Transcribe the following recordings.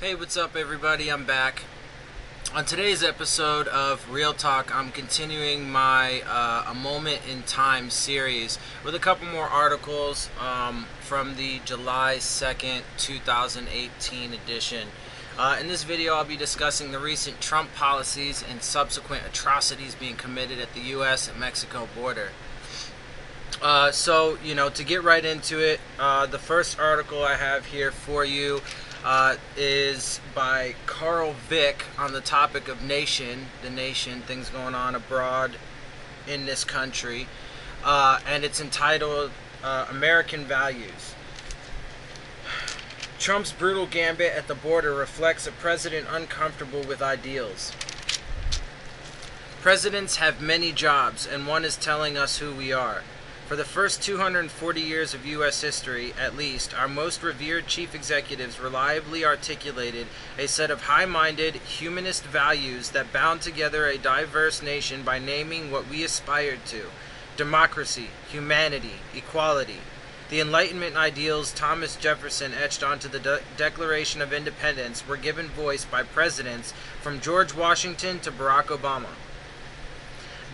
Hey, what's up, everybody? I'm back. On today's episode of Real Talk, I'm continuing my A Moment in Time series with a couple more articles from the July 2nd, 2018 edition. In this video, I'll be discussing the recent Trump policies and subsequent atrocities being committed at the U.S. and Mexico border. To get right into it, the first article I have here for you is by Carl Vick on the topic of the nation, things going on abroad in this country, and it's entitled American Values. Trump's brutal gambit at the border reflects a president uncomfortable with ideals. Presidents have many jobs, and one is telling us who we are. For the first 240 years of U.S. history, at least, our most revered chief executives reliably articulated a set of high-minded, humanist values that bound together a diverse nation by naming what we aspired to: democracy, humanity, equality. The Enlightenment ideals Thomas Jefferson etched onto the Declaration of Independence were given voice by presidents from George Washington to Barack Obama.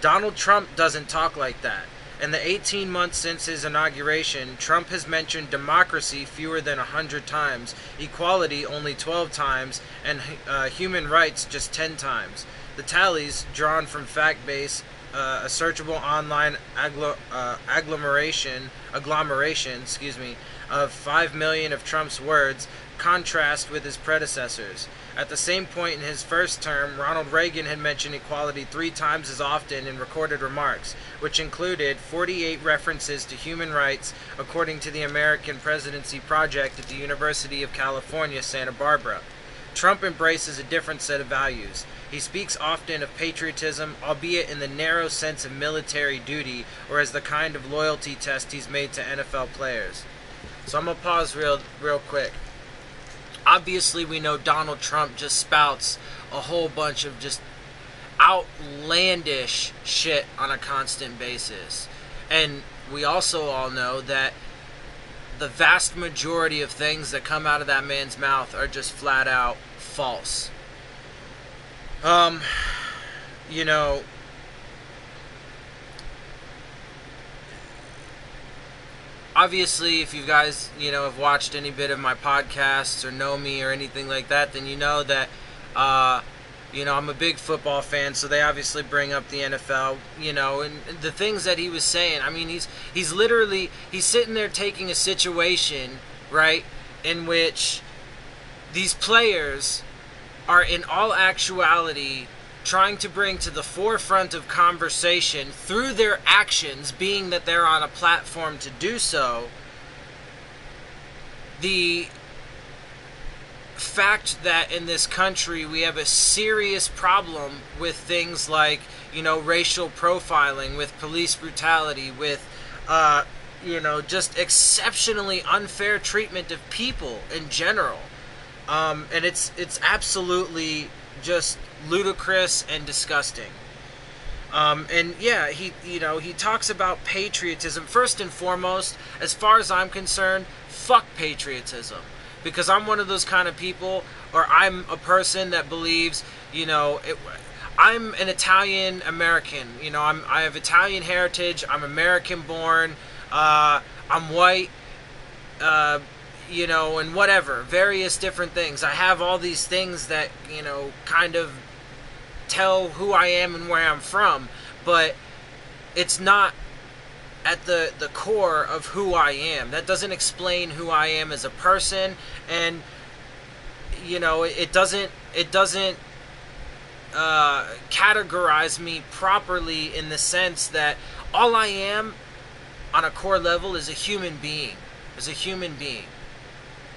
Donald Trump doesn't talk like that. In the 18 months since his inauguration, Trump has mentioned democracy fewer than 100 times, equality only 12 times, and human rights just 10 times. The tallies, drawn from fact-based, a searchable online agglomeration, of 5 million of Trump's words, contrast with his predecessors. At the same point in his first term, Ronald Reagan had mentioned equality 3 times as often in recorded remarks, which included 48 references to human rights, according to the American Presidency Project at the University of California, Santa Barbara. Trump embraces a different set of values. He speaks often of patriotism, albeit in the narrow sense of military duty or as the kind of loyalty test he's made to NFL players. So I'm going to pause real quick. Obviously, we know Donald Trump just spouts a whole bunch of just outlandish shit on a constant basis. And we also all know that the vast majority of things that come out of that man's mouth are just flat out false. Obviously, if you guys, have watched any bit of my podcasts or know me or anything like that, then you know that, I'm a big football fan, so they obviously bring up the NFL, and the things that he was saying. I mean, he's literally sitting there taking a situation, right, in which these players are in all actuality trying to bring to the forefront of conversation through their actions, being that they're on a platform to do so, the fact that in this country we have a serious problem with things like, racial profiling, with police brutality, with, just exceptionally unfair treatment of people in general. And it's absolutely just ludicrous and disgusting. He talks about patriotism. First and foremost, as far as I'm concerned, fuck patriotism. Because I'm one of those kind of people, or I'm a person that believes, I'm an Italian American. I have Italian heritage. I'm American born. I'm white. And whatever, various different things. I have all these things that, kind of tell who I am and where I'm from, but it's not at the core of who I am. That doesn't explain who I am as a person, and, it doesn't categorize me properly in the sense that all I am on a core level is a human being.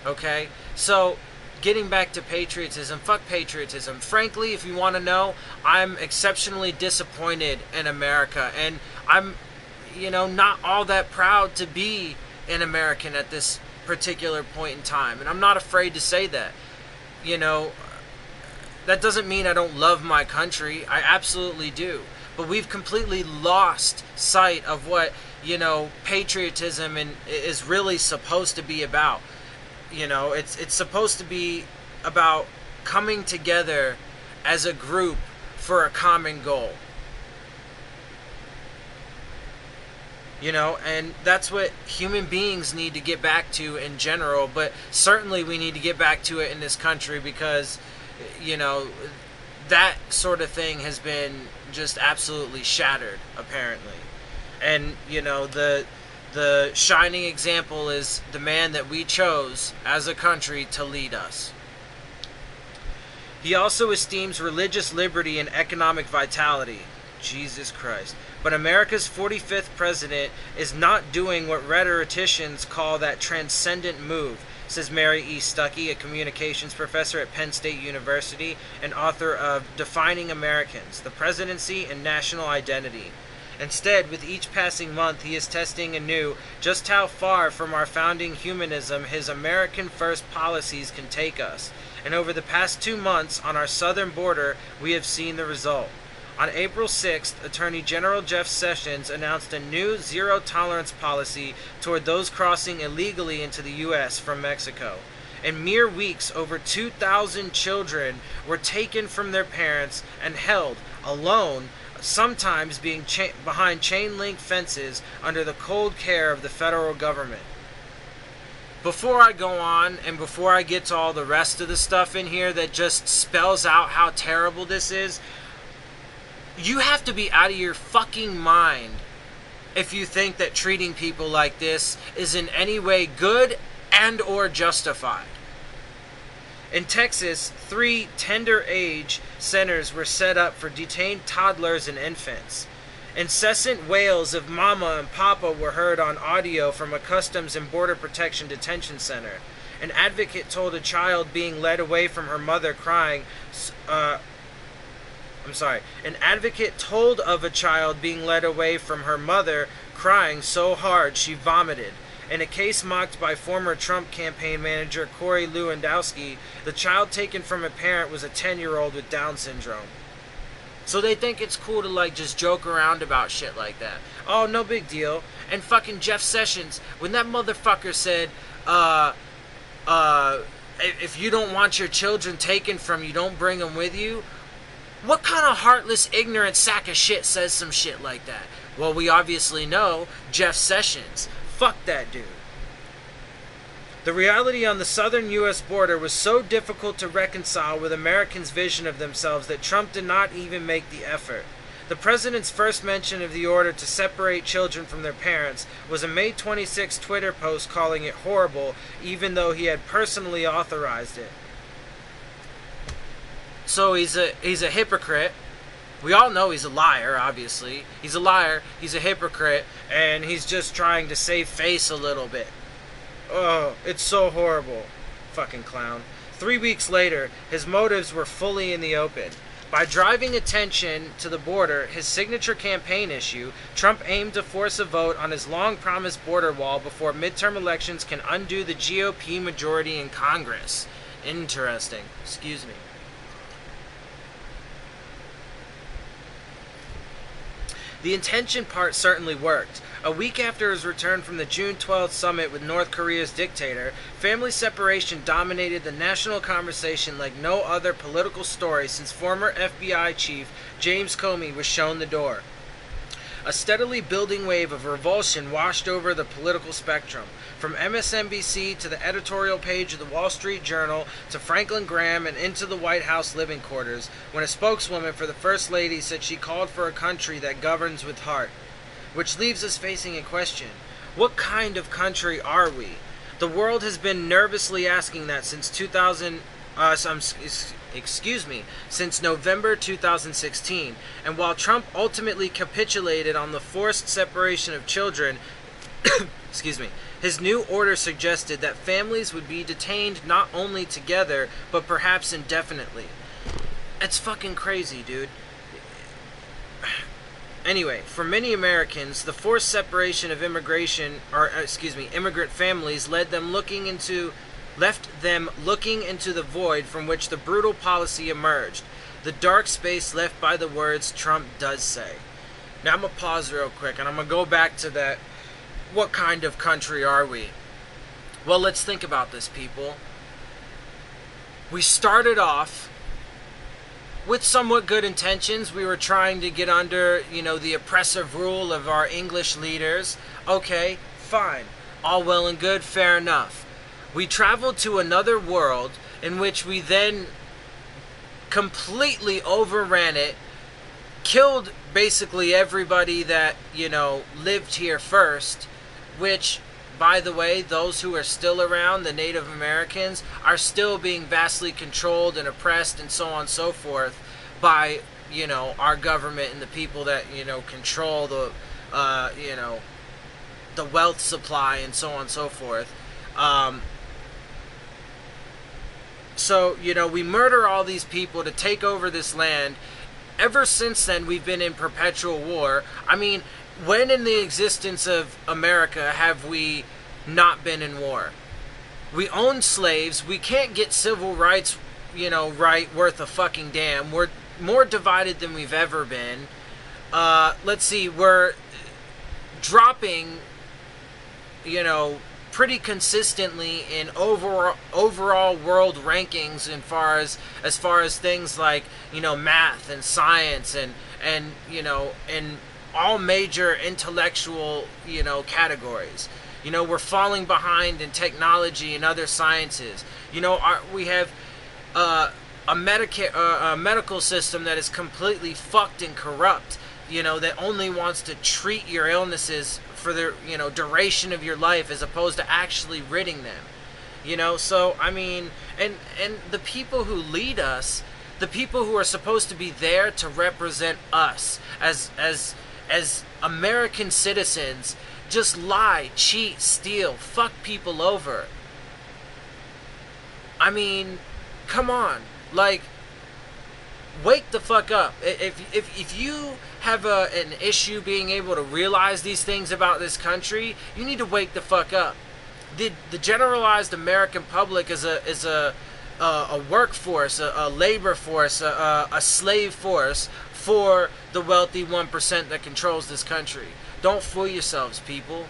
Okay, so getting back to patriotism, fuck patriotism. Frankly, if you want to know, I'm exceptionally disappointed in America, and I'm, not all that proud to be an American at this particular point in time, and I'm not afraid to say that. That doesn't mean I don't love my country. I absolutely do. But we've completely lost sight of what, patriotism is really supposed to be about. It's supposed to be about coming together as a group for a common goal. And that's what human beings need to get back to in general, but certainly we need to get back to it in this country because, that sort of thing has been just absolutely shattered, apparently. And, the shining example is the man that we chose as a country to lead us. He also esteems religious liberty and economic vitality. Jesus Christ. But America's 45th president is not doing what rhetoricians call that transcendent move, says Mary E. Stuckey, a communications professor at Penn State University and author of Defining Americans, the Presidency and National Identity. Instead, with each passing month, he is testing anew just how far from our founding humanism his American First policies can take us. And over the past 2 months on our southern border, we have seen the result. On April 6th, Attorney General Jeff Sessions announced a new zero-tolerance policy toward those crossing illegally into the U.S. from Mexico. In mere weeks, over 2,000 children were taken from their parents and held alone, sometimes being behind chain-link fences under the cold care of the federal government. Before I go on, and before I get to all the rest of the stuff in here that just spells out how terrible this is, you have to be out of your fucking mind if you think that treating people like this is in any way good and or justified. In Texas, 3 tender age centers were set up for detained toddlers and infants. Incessant wails of mama and papa were heard on audio from a Customs and Border Protection detention center. An advocate told a child being led away from her mother crying, An advocate told of a child being led away from her mother crying so hard she vomited. In a case mocked by former Trump campaign manager Corey Lewandowski, the child taken from a parent was a 10-year-old with Down syndrome. So they think it's cool to just joke around about shit like that. Oh, no big deal. And fucking Jeff Sessions, when that motherfucker said, if you don't want your children taken from you, don't bring them with you. What kind of heartless, ignorant sack of shit says some shit like that? Well, we obviously know Jeff Sessions. Fuck that dude. The reality on the southern U.S. border was so difficult to reconcile with Americans' vision of themselves that Trump did not even make the effort. The president's first mention of the order to separate children from their parents was a May 26 Twitter post calling it horrible, even though he had personally authorized it. So he's a hypocrite. We all know he's a liar, obviously. He's a liar, he's a hypocrite, and he's just trying to save face a little bit. Oh, it's so horrible. Fucking clown. 3 weeks later, his motives were fully in the open. By driving attention to the border, his signature campaign issue, Trump aimed to force a vote on his long-promised border wall before midterm elections can undo the GOP majority in Congress. Interesting. Excuse me. The intention part certainly worked. A week after his return from the June 12th summit with North Korea's dictator, family separation dominated the national conversation like no other political story since former FBI chief James Comey was shown the door. A steadily building wave of revulsion washed over the political spectrum, from MSNBC to the editorial page of the Wall Street Journal to Franklin Graham and into the White House living quarters, when a spokeswoman for the First Lady said she called for a country that governs with heart. Which leaves us facing a question. What kind of country are we? The world has been nervously asking that since since November 2016. And while Trump ultimately capitulated on the forced separation of children, his new order suggested that families would be detained not only together, but perhaps indefinitely. It's fucking crazy, dude. Anyway, for many Americans, the forced separation of immigrant families left them looking into the void from which the brutal policy emerged, the dark space left by the words Trump does say. Now I'm going to pause real quick, and I'm going to go back to that, what kind of country are we? Well, let's think about this, people. we started off with somewhat good intentions. We were trying to get under, the oppressive rule of our English leaders. Okay, fine. All well and good, fair enough. We traveled to another world in which we then completely overran it, killed basically everybody that, lived here first, which, by the way, those who are still around, the Native Americans, are still being vastly controlled and oppressed and so on and so forth by, our government and the people that, control the, the wealth supply and so on and so forth. So, we murder all these people to take over this land. Ever since then, we've been in perpetual war. I mean, when in the existence of America have we not been in war? We own slaves. We can't get civil rights, right worth a fucking damn. We're more divided than we've ever been. Let's see, we're dropping, pretty consistently in overall world rankings as far as things like, math and science and in all major intellectual, categories. We're falling behind in technology and other sciences. We have a medical system that is completely fucked and corrupt, that only wants to treat your illnesses for the duration of your life as opposed to actually ridding them. So I mean, and the people who lead us, the people who are supposed to be there to represent us as American citizens, just lie, cheat, steal, fuck people over. I mean, come on, like, wake the fuck up. If you have an issue being able to realize these things about this country, you need to wake the fuck up. The generalized American public is a workforce, a labor force, a slave force for the wealthy 1% that controls this country. Don't fool yourselves, people.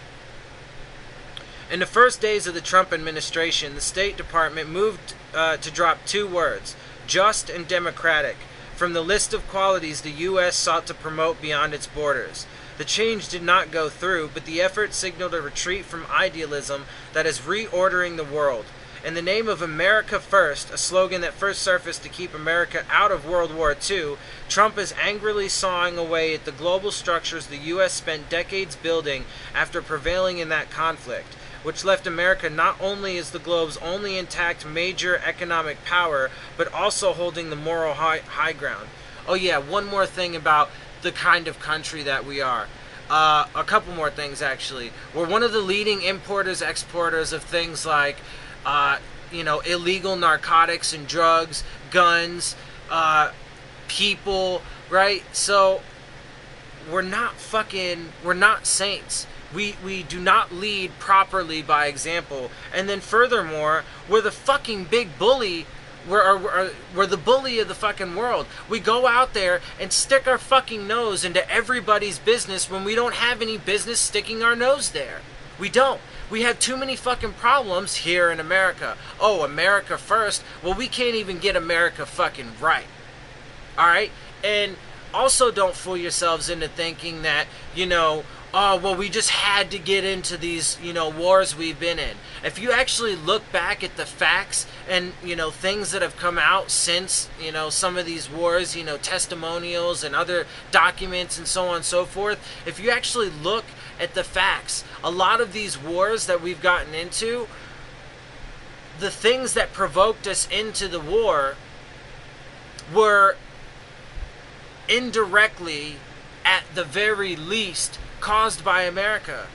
In the first days of the Trump administration, the State Department moved to drop two words, just and democratic, from the list of qualities the U.S. sought to promote beyond its borders. The change did not go through, but the effort signaled a retreat from idealism that is reordering the world. In the name of America First, a slogan that first surfaced to keep America out of World War II, Trump is angrily sawing away at the global structures the U.S. spent decades building after prevailing in that conflict, which left America not only as the globe's only intact major economic power, but also holding the moral high ground. Oh yeah, one more thing about the kind of country that we are. A couple more things, actually. We're one of the leading importers, exporters of things like, illegal narcotics and drugs, guns, people, right? So, we're not saints. We do not lead properly by example. And then furthermore, we're the fucking big bully. We're the bully of the fucking world. We go out there and stick our fucking nose into everybody's business when we don't have any business sticking our nose there. We don't. We have too many fucking problems here in America. Oh, America first. Well, we can't even get America fucking right. Alright? And also don't fool yourselves into thinking that, oh, well, we just had to get into these, wars we've been in. If you actually look back at the facts and, things that have come out since, some of these wars, testimonials and other documents and so on and so forth, if you actually look at the facts, a lot of these wars that we've gotten into, the things that provoked us into the war were indirectly, at the very least, caused by America.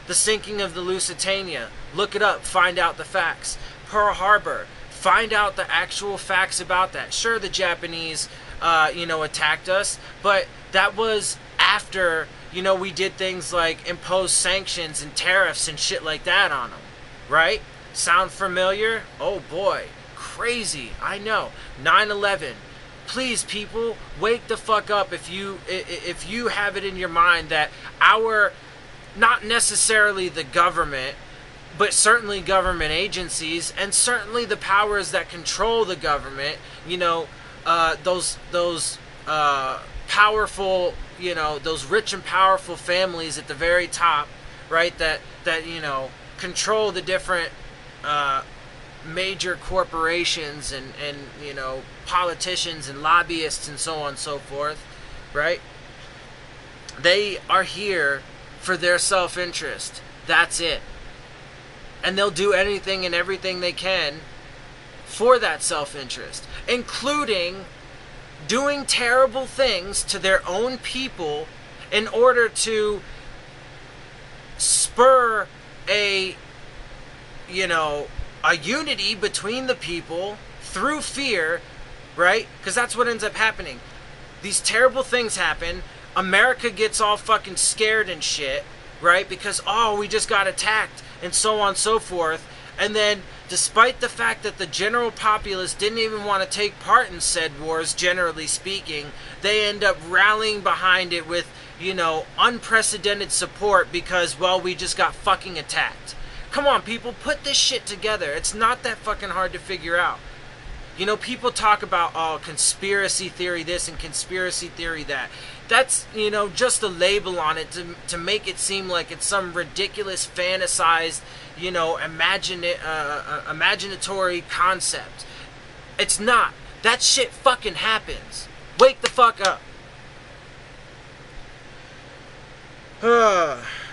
The sinking of the Lusitania, look it up, find out the facts. Pearl Harbor, find out the actual facts about that. Sure, the Japanese, attacked us, but that was after, we did things like impose sanctions and tariffs and shit like that on them, right? Sound familiar? Oh boy, crazy, I know. 9/11. Please, people, wake the fuck up if you have it in your mind that not necessarily the government, but certainly government agencies and certainly the powers that control the government, those powerful, those rich and powerful families at the very top, right, that control the different major corporations and politicians and lobbyists and so on and so forth, right? They are here for their self-interest. That's it. And they'll do anything and everything they can for that self-interest, including doing terrible things to their own people in order to spur a unity between the people through fear, right? Because that's what ends up happening. These terrible things happen. America gets all fucking scared and shit, right? Because, we just got attacked and so on and so forth. And then, despite the fact that the general populace didn't even want to take part in said wars, generally speaking, they end up rallying behind it with, unprecedented support because, we just got fucking attacked. Come on, people, put this shit together. It's not that fucking hard to figure out. People talk about, conspiracy theory this and conspiracy theory that. That's, just a label on it to make it seem like it's some ridiculous, fantasized, imaginatory concept. It's not. That shit fucking happens. Wake the fuck up.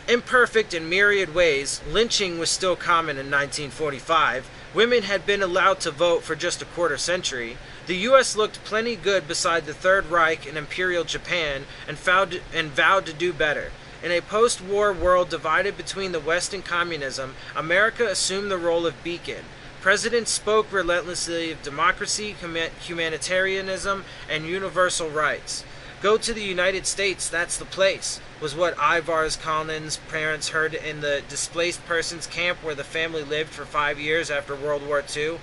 Imperfect in myriad ways, lynching was still common in 1945. Women had been allowed to vote for just a quarter century. The U.S. looked plenty good beside the Third Reich and Imperial Japan and vowed to do better. In a post-war world divided between the West and communism, America assumed the role of beacon. Presidents spoke relentlessly of democracy, humanitarianism, and universal rights. Go to the United States, that's the place, was what Ivars Kalnin's parents heard in the displaced persons camp where the family lived for 5 years after World War II,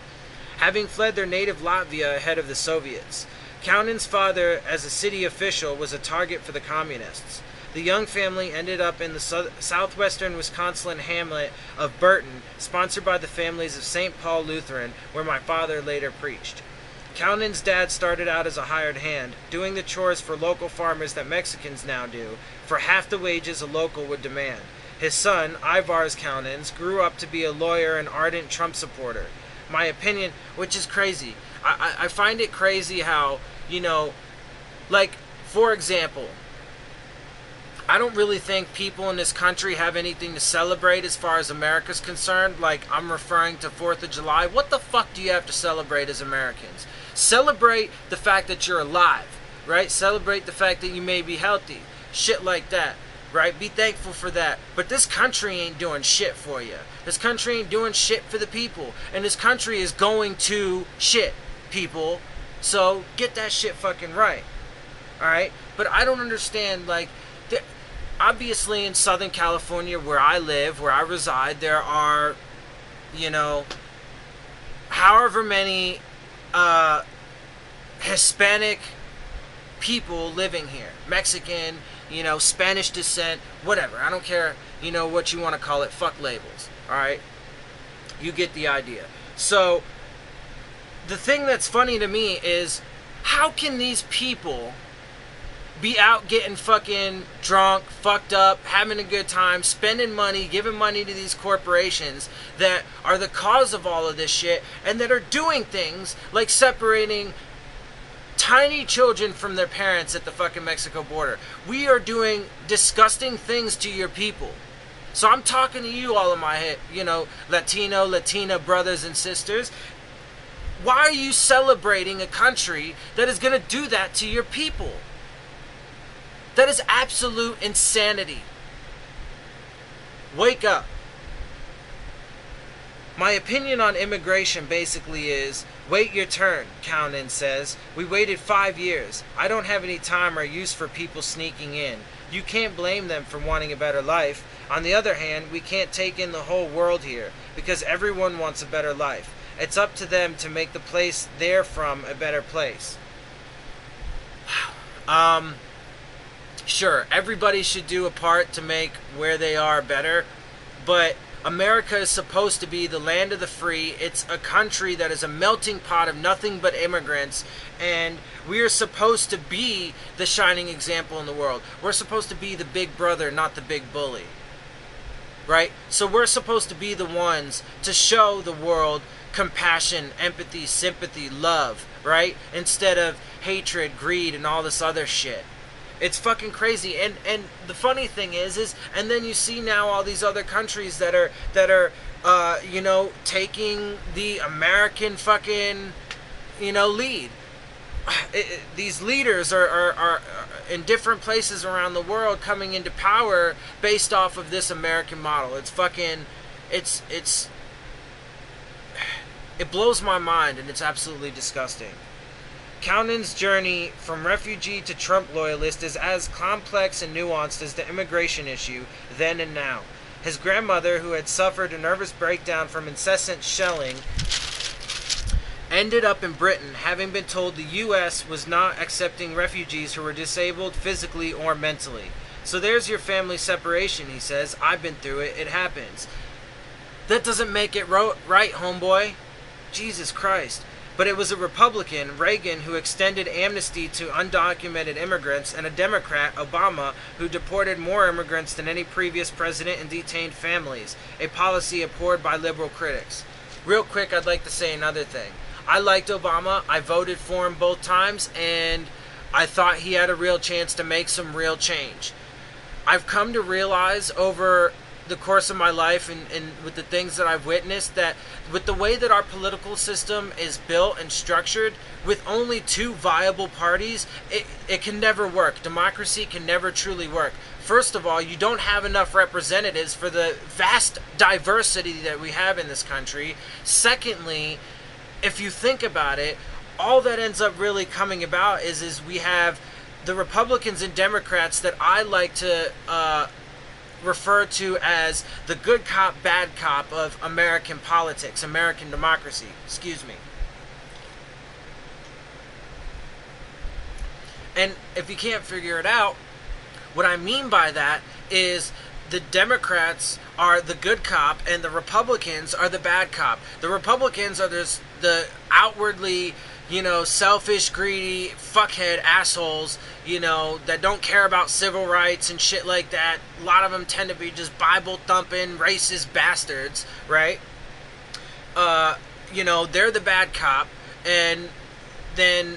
having fled their native Latvia ahead of the Soviets. Kalnin's father, as a city official, was a target for the communists. The young family ended up in the southwestern Wisconsin hamlet of Burton, sponsored by the families of St. Paul Lutheran, where my father later preached. Kalnin's dad started out as a hired hand, doing the chores for local farmers that Mexicans now do, for half the wages a local would demand. His son, Ivars Kalnins, grew up to be a lawyer and ardent Trump supporter. My opinion, which is crazy. I find it crazy how, for example, I don't really think people in this country have anything to celebrate as far as America's concerned. Like, I'm referring to 4th of July. What the fuck do you have to celebrate as Americans? Celebrate the fact that you're alive, right? Celebrate the fact that you may be healthy. Shit like that, right? Be thankful for that. But this country ain't doing shit for you. This country ain't doing shit for the people. And this country is going to shit, people. So, get that shit fucking right. Alright? But I don't understand, obviously in Southern California, where I live, where I reside, there are, however many Hispanic people living here. Mexican, Spanish descent, whatever. I don't care, what you want to call it. Fuck labels. Alright? You get the idea. So, the thing that's funny to me is, how can these people be out getting fucking drunk, fucked up, having a good time, spending money, giving money to these corporations that are the cause of all of this shit, and that are doing things like separating tiny children from their parents at the fucking Mexico border? We are doing disgusting things to your people. So I'm talking to you, all of my, Latina brothers and sisters. Why are you celebrating a country that is going to do that to your people? That is absolute insanity. Wake up. My opinion on immigration basically is, wait your turn, Kalnin says. We waited 5 years. I don't have any time or use for people sneaking in. You can't blame them for wanting a better life. On the other hand, we can't take in the whole world here, because everyone wants a better life. It's up to them to make the place they're from a better place. Sure, everybody should do a part to make where they are better, but America is supposed to be the land of the free. It's a country that is a melting pot of nothing but immigrants, and we are supposed to be the shining example in the world. We're supposed to be the big brother, not the big bully. Right? So we're supposed to be the ones to show the world compassion, empathy, sympathy, love, right? Instead of hatred, greed, and all this other shit. It's fucking crazy. And the funny thing is and then you see now all these other countries that are you know, taking the American fucking, you know, lead. These leaders are in different places around the world coming into power based off of this American model. It's fucking, it blows my mind, and it's absolutely disgusting. Counan's journey from refugee to Trump loyalist is as complex and nuanced as the immigration issue then and now. His grandmother, who had suffered a nervous breakdown from incessant shelling, ended up in Britain, having been told the U.S. was not accepting refugees who were disabled physically or mentally. So there's your family separation, he says. I've been through it. It happens. That doesn't make it right, homeboy. Jesus Christ. But it was a Republican, Reagan, who extended amnesty to undocumented immigrants, and a Democrat, Obama, who deported more immigrants than any previous president and detained families, a policy abhorred by liberal critics. Real quick, I'd like to say another thing. I liked Obama. I voted for him both times, and I thought he had a real chance to make some real change. I've come to realize over the course of my life and with the things that I've witnessed, that with the way that our political system is built and structured, with only two viable parties, it can never work. Democracy can never truly work. First of all, you don't have enough representatives for the vast diversity that we have in this country. Secondly, if you think about it, all that ends up really coming about is we have the Republicans and Democrats that I like to refer to as the good cop, bad cop of American politics, American democracy. Excuse me. And if you can't figure it out, what I mean by that is the Democrats are the good cop and the Republicans are the bad cop. The Republicans are the outwardly, you know, selfish, greedy, fuckhead assholes, you know, that don't care about civil rights and shit like that. A lot of them tend to be just Bible-thumping, racist bastards, right? You know, they're the bad cop, and then,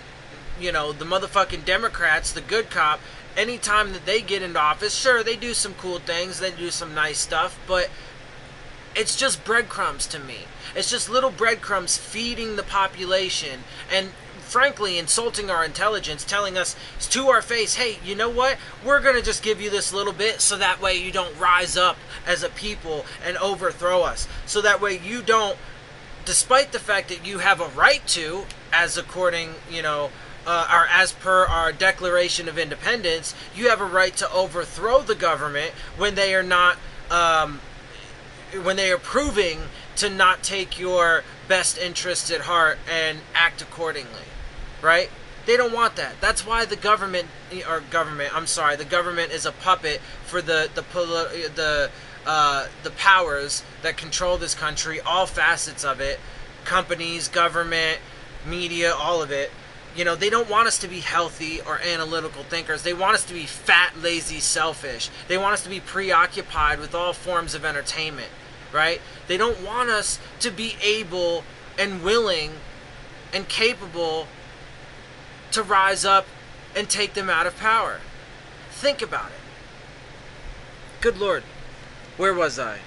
you know, the motherfucking Democrats, the good cop, anytime that they get into office, sure, they do some cool things, they do some nice stuff, but it's just breadcrumbs to me. It's just little breadcrumbs feeding the population and frankly insulting our intelligence, telling us to our face, hey, you know what? We're going to just give you this little bit so that way you don't rise up as a people and overthrow us. So that way you don't, despite the fact that you have a right to, as according, you know, or as per our Declaration of Independence, you have a right to overthrow the government when they are not, when they are proving to not take your best interests at heart and act accordingly, right? They don't want that. That's why the government is a puppet for the powers that control this country, all facets of it, companies, government, media, all of it. You know, they don't want us to be healthy or analytical thinkers. They want us to be fat, lazy, selfish. They want us to be preoccupied with all forms of entertainment, right? They don't want us to be able and willing and capable to rise up and take them out of power. Think about it. Good Lord. Where was I?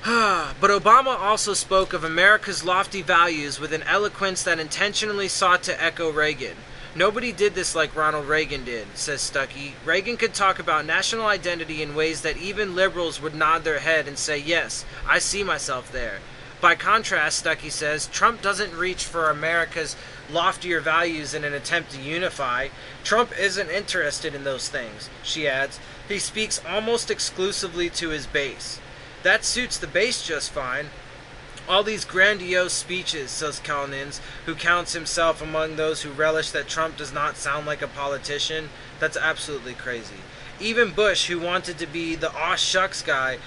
But Obama also spoke of America's lofty values with an eloquence that intentionally sought to echo Reagan. Nobody did this like Ronald Reagan did, says Stuckey. Reagan could talk about national identity in ways that even liberals would nod their head and say, yes, I see myself there. By contrast, Stuckey says, Trump doesn't reach for America's loftier values in an attempt to unify. Trump isn't interested in those things, she adds. He speaks almost exclusively to his base. That suits the base just fine. All these grandiose speeches, says Calnins, who counts himself among those who relish that Trump does not sound like a politician, that's absolutely crazy. Even Bush, who wanted to be the aw shucks guy,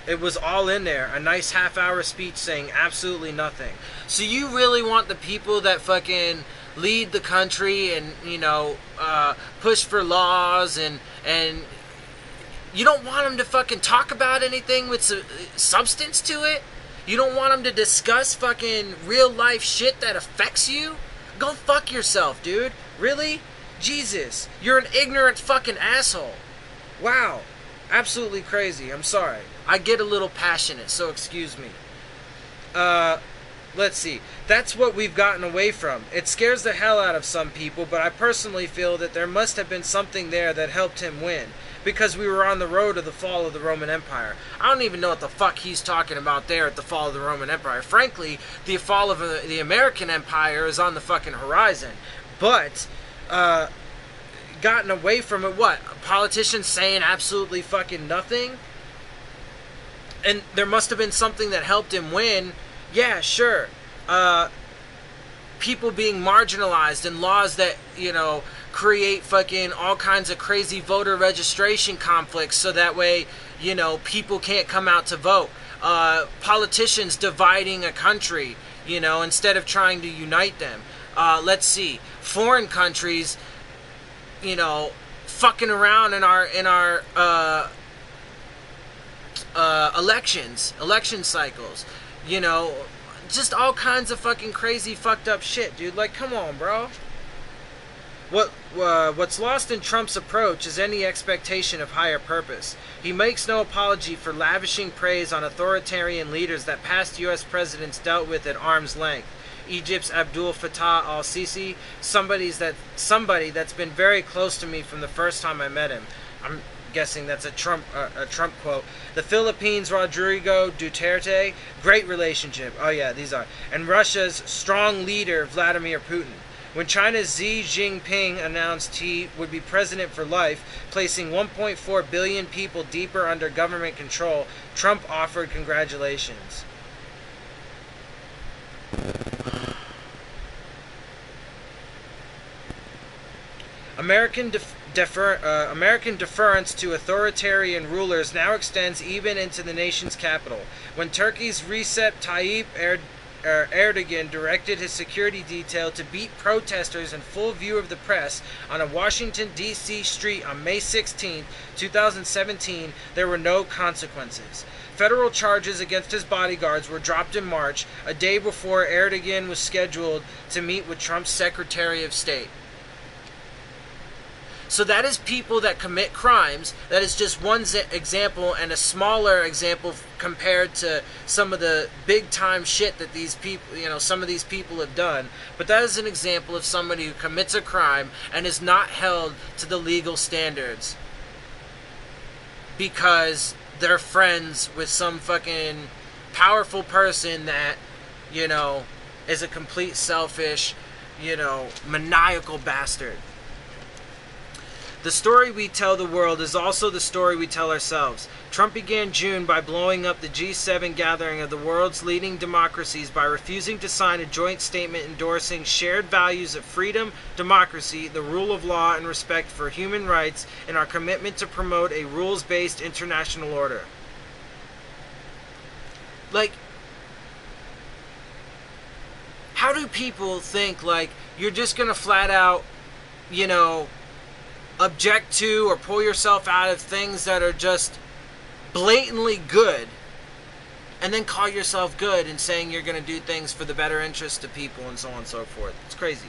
It was all in there. A nice half-hour speech saying absolutely nothing. So you really want the people that fucking lead the country and, you know, push for laws and you don't want them to fucking talk about anything with substance to it? You don't want them to discuss fucking real life shit that affects you? Go fuck yourself, dude. Really? Jesus. You're an ignorant fucking asshole. Wow. Absolutely crazy. I'm sorry. I get a little passionate, so excuse me. Let's see. That's what we've gotten away from. It scares the hell out of some people, but I personally feel that there must have been something there that helped him win. Because we were on the road to the fall of the Roman Empire. I don't even know what the fuck he's talking about there at the fall of the Roman Empire. Frankly, the fall of the American Empire is on the fucking horizon. But, gotten away from it, what? Politicians saying absolutely fucking nothing? And there must have been something that helped him win. Yeah, sure. People being marginalized and laws that, you know, create fucking all kinds of crazy voter registration conflicts so that way, you know, people can't come out to vote. Politicians dividing a country, you know, instead of trying to unite them. Let's see. Foreign countries, you know, fucking around in our election cycles, you know, just all kinds of fucking crazy fucked up shit, dude. Like, come on, bro. What's lost in Trump's approach is any expectation of higher purpose. He makes no apology for lavishing praise on authoritarian leaders that past U.S. presidents dealt with at arm's length. Egypt's Abdul Fattah al-Sisi, somebody that's been very close to me from the first time I met him. I'm guessing that's a Trump quote. The Philippines' Rodrigo Duterte, great relationship. Oh yeah, these are. And Russia's strong leader Vladimir Putin. When China's Xi Jinping announced he would be president for life, placing 1.4 billion people deeper under government control, Trump offered congratulations. American deference to authoritarian rulers now extends even into the nation's capital. When Turkey's Recep Tayyip Erdogan directed his security detail to beat protesters in full view of the press on a Washington, D.C. street on May 16, 2017, there were no consequences. Federal charges against his bodyguards were dropped in March, a day before Erdogan was scheduled to meet with Trump's Secretary of State. So that is people that commit crimes. That is just one example and a smaller example compared to some of the big time shit that these people, you know, some of these people have done. But that is an example of somebody who commits a crime and is not held to the legal standards because they're friends with some fucking powerful person that, you know, is a complete selfish, you know, maniacal bastard. The story we tell the world is also the story we tell ourselves. Trump began June by blowing up the G7 gathering of the world's leading democracies by refusing to sign a joint statement endorsing shared values of freedom, democracy, the rule of law, and respect for human rights, and our commitment to promote a rules-based international order. Like, how do people think, like, you're just gonna flat out, you know, object to or pull yourself out of things that are just blatantly good and then call yourself good and saying you're going to do things for the better interest of people and so on and so forth? It's crazy.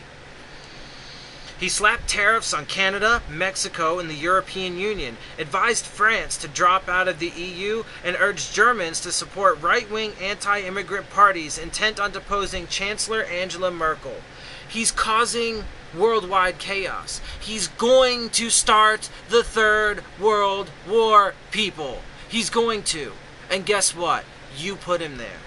He slapped tariffs on Canada, Mexico, and the European Union, advised France to drop out of the EU, and urged Germans to support right-wing anti-immigrant parties intent on deposing Chancellor Angela Merkel. He's causing worldwide chaos. He's going to start the Third World War, people. He's going to. And guess what? You put him there.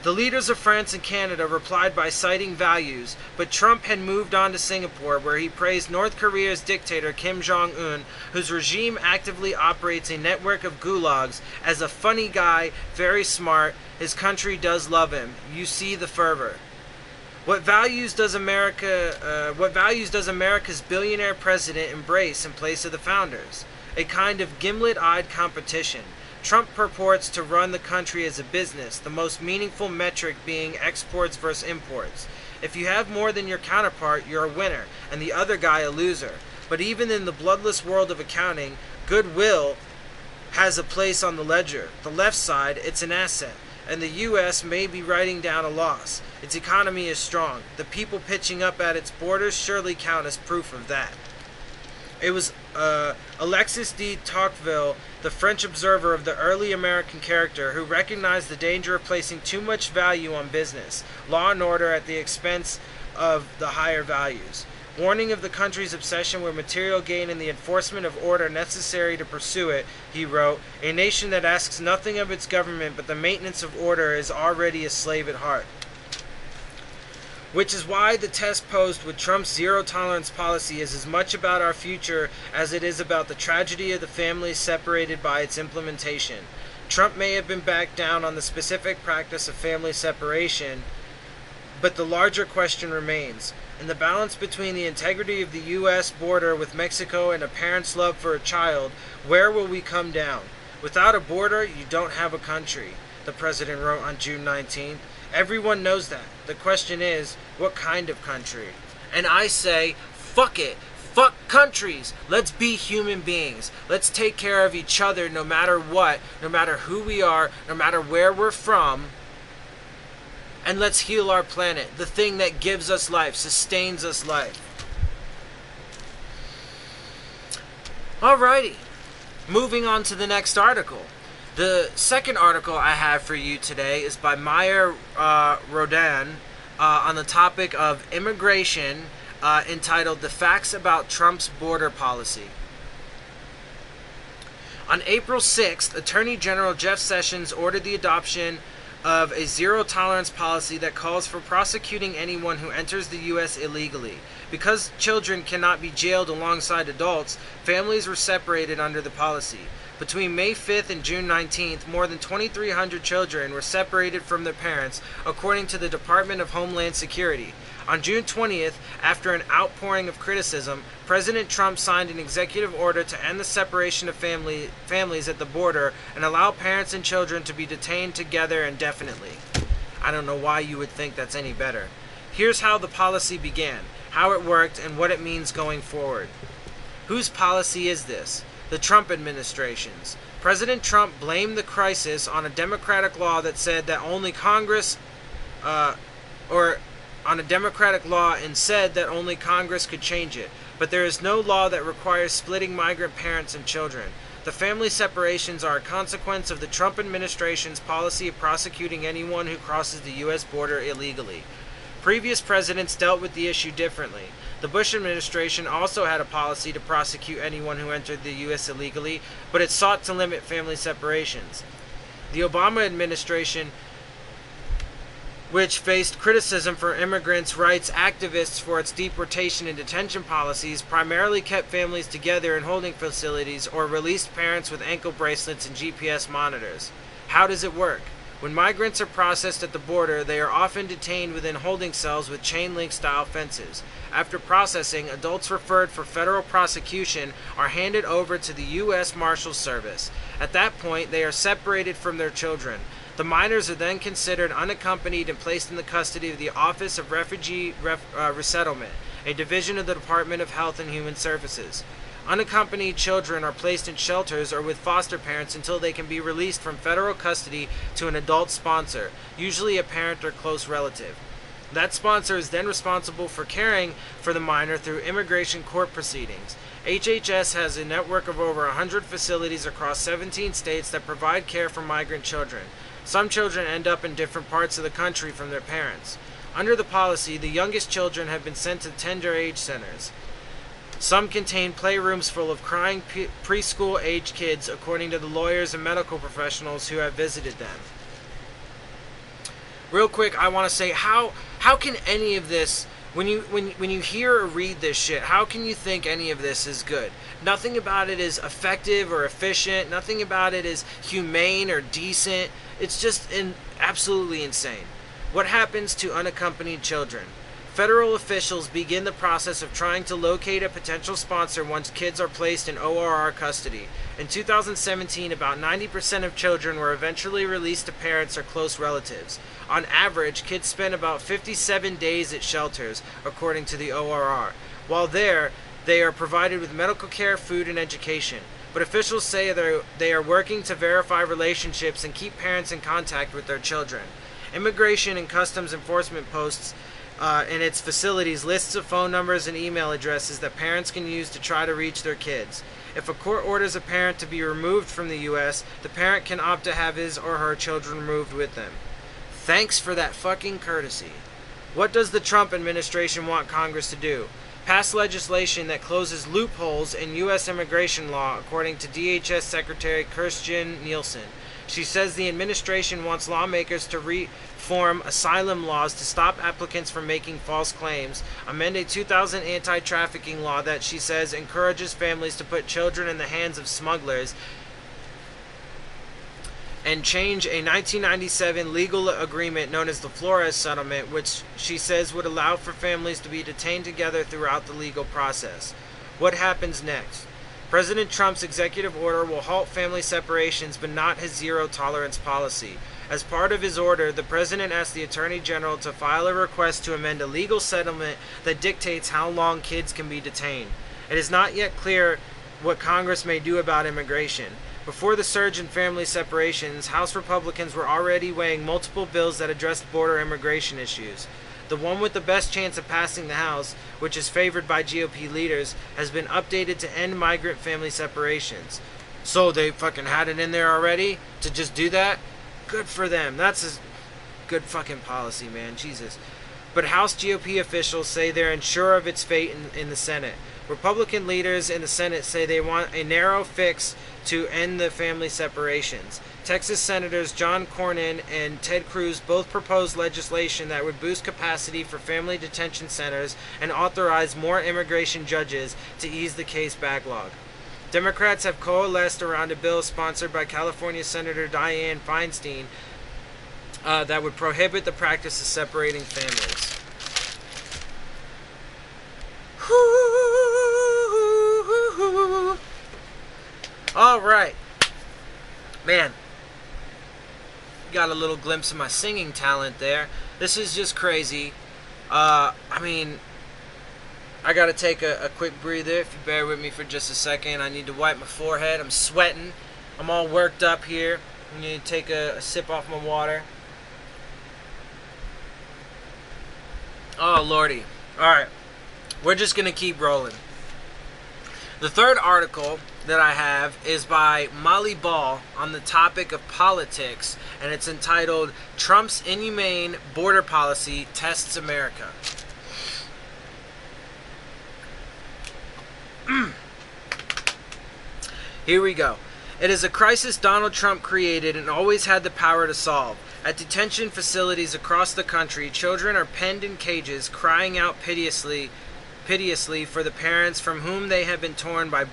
The leaders of France and Canada replied by citing values, but Trump had moved on to Singapore, where he praised North Korea's dictator Kim Jong-un, whose regime actively operates a network of gulags, as a funny guy, very smart. His country does love him. You see the fervor. What values does America's billionaire president embrace in place of the founders? A kind of gimlet-eyed competition. Trump purports to run the country as a business, the most meaningful metric being exports versus imports. If you have more than your counterpart, you're a winner, and the other guy a loser. But even in the bloodless world of accounting, goodwill has a place on the ledger. The left side, it's an asset, and the U.S. may be writing down a loss. Its economy is strong. The people pitching up at its borders surely count as proof of that. It was Alexis de Tocqueville, the French observer of the early American character, who recognized the danger of placing too much value on business, law and order at the expense of the higher values. Warning of the country's obsession with material gain and the enforcement of order necessary to pursue it, he wrote, "A nation that asks nothing of its government but the maintenance of order is already a slave at heart." Which is why the test posed with Trump's zero-tolerance policy is as much about our future as it is about the tragedy of the families separated by its implementation. Trump may have been backed down on the specific practice of family separation, but the larger question remains. In the balance between the integrity of the U.S. border with Mexico and a parent's love for a child, where will we come down? Without a border, you don't have a country, the president wrote on June 19th. Everyone knows that. The question is, what kind of country? And I say, fuck it. Fuck countries. Let's be human beings. Let's take care of each other no matter what, no matter who we are, no matter where we're from. And let's heal our planet, the thing that gives us life, sustains us life. Alrighty. Moving on to the next article. The second article I have for you today is by Maya Rodan on the topic of immigration, entitled "The Facts About Trump's Border Policy." On April 6th, Attorney General Jeff Sessions ordered the adoption of a zero-tolerance policy that calls for prosecuting anyone who enters the U.S. illegally. Because children cannot be jailed alongside adults, families were separated under the policy. Between May 5th and June 19th, more than 2,300 children were separated from their parents, according to the Department of Homeland Security. On June 20th, after an outpouring of criticism, President Trump signed an executive order to end the separation of families at the border and allow parents and children to be detained together indefinitely. I don't know why you would think that's any better. Here's how the policy began, how it worked, and what it means going forward. Whose policy is this? The Trump administration's. President Trump blamed the crisis on a Democratic law that said that only Congress, and said that only Congress could change it. But there is no law that requires splitting migrant parents and children. The family separations are a consequence of the Trump administration's policy of prosecuting anyone who crosses the U.S. border illegally. Previous presidents dealt with the issue differently. The Bush administration also had a policy to prosecute anyone who entered the U.S. illegally, but it sought to limit family separations. The Obama administration, which faced criticism from immigrants' rights activists for its deportation and detention policies, primarily kept families together in holding facilities or released parents with ankle bracelets and GPS monitors. How does it work? When migrants are processed at the border, they are often detained within holding cells with chain-link style fences. After processing, adults referred for federal prosecution are handed over to the U.S. Marshals Service. At that point, they are separated from their children. The minors are then considered unaccompanied and placed in the custody of the Office of Refugee Resettlement, a division of the Department of Health and Human Services. Unaccompanied children are placed in shelters or with foster parents until they can be released from federal custody to an adult sponsor, usually a parent or close relative. That sponsor is then responsible for caring for the minor through immigration court proceedings. HHS has a network of over 100 facilities across 17 states that provide care for migrant children. Some children end up in different parts of the country from their parents. Under the policy, the youngest children have been sent to tender age centers. Some contain playrooms full of crying preschool-age kids, according to the lawyers and medical professionals who have visited them. Real quick, I want to say, how can any of this, when you hear or read this shit, how can you think any of this is good? Nothing about it is effective or efficient. Nothing about it is humane or decent. It's just absolutely insane. What happens to unaccompanied children? Federal officials begin the process of trying to locate a potential sponsor once kids are placed in ORR custody. In 2017, about 90% of children were eventually released to parents or close relatives. On average, kids spend about 57 days at shelters, according to the ORR. While there, they are provided with medical care, food, and education. But officials say they are working to verify relationships and keep parents in contact with their children. Immigration and Customs Enforcement posts in its facilities lists of phone numbers and email addresses that parents can use to try to reach their kids. If a court orders a parent to be removed from the U.S., the parent can opt to have his or her children removed with them. Thanks for that fucking courtesy. What does the Trump administration want Congress to do? Pass legislation that closes loopholes in U.S. immigration law, according to DHS Secretary Kirstjen Nielsen. She says the administration wants lawmakers to reform asylum laws to stop applicants from making false claims, amend a 2000 anti-trafficking law that she says encourages families to put children in the hands of smugglers, and change a 1997 legal agreement known as the Flores Settlement, which she says would allow for families to be detained together throughout the legal process. What happens next? President Trump's executive order will halt family separations, but not his zero-tolerance policy. As part of his order, the president asked the Attorney General to file a request to amend a legal settlement that dictates how long kids can be detained. It is not yet clear what Congress may do about immigration. Before the surge in family separations, House Republicans were already weighing multiple bills that addressed border immigration issues. The one with the best chance of passing the House, which is favored by GOP leaders, has been updated to end migrant family separations. So they fucking had it in there already to just do that? Good for them. That's a good fucking policy, man. Jesus. But House GOP officials say they're unsure of its fate in the Senate. Republican leaders in the Senate say they want a narrow fix to end the family separations. Texas Senators John Cornyn and Ted Cruz both proposed legislation that would boost capacity for family detention centers and authorize more immigration judges to ease the case backlog. Democrats have coalesced around a bill sponsored by California Senator Dianne Feinstein that would prohibit the practice of separating families. All right, man, got a little glimpse of my singing talent there. This is just crazy. I mean, I gotta take a quick breather. If you bear with me for just a second, I need to wipe my forehead. I'm sweating. I'm all worked up here. I need to take a sip off my water. Oh lordy. All right, we're just gonna keep rolling. The third article that I have is by Molly Ball on the topic of politics, and it's entitled Trump's Inhumane Border Policy Tests America. Here we go. It is a crisis Donald Trump created and always had the power to solve. At detention facilities across the country, children are penned in cages, crying out piteously for the parents from whom they have been torn by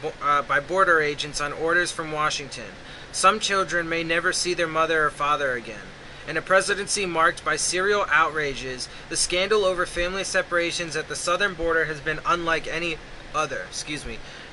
border agents on orders from Washington. Some children may never see their mother or father again. In a presidency marked by serial outrages, the scandal over family separations at the southern border has been unlike any other.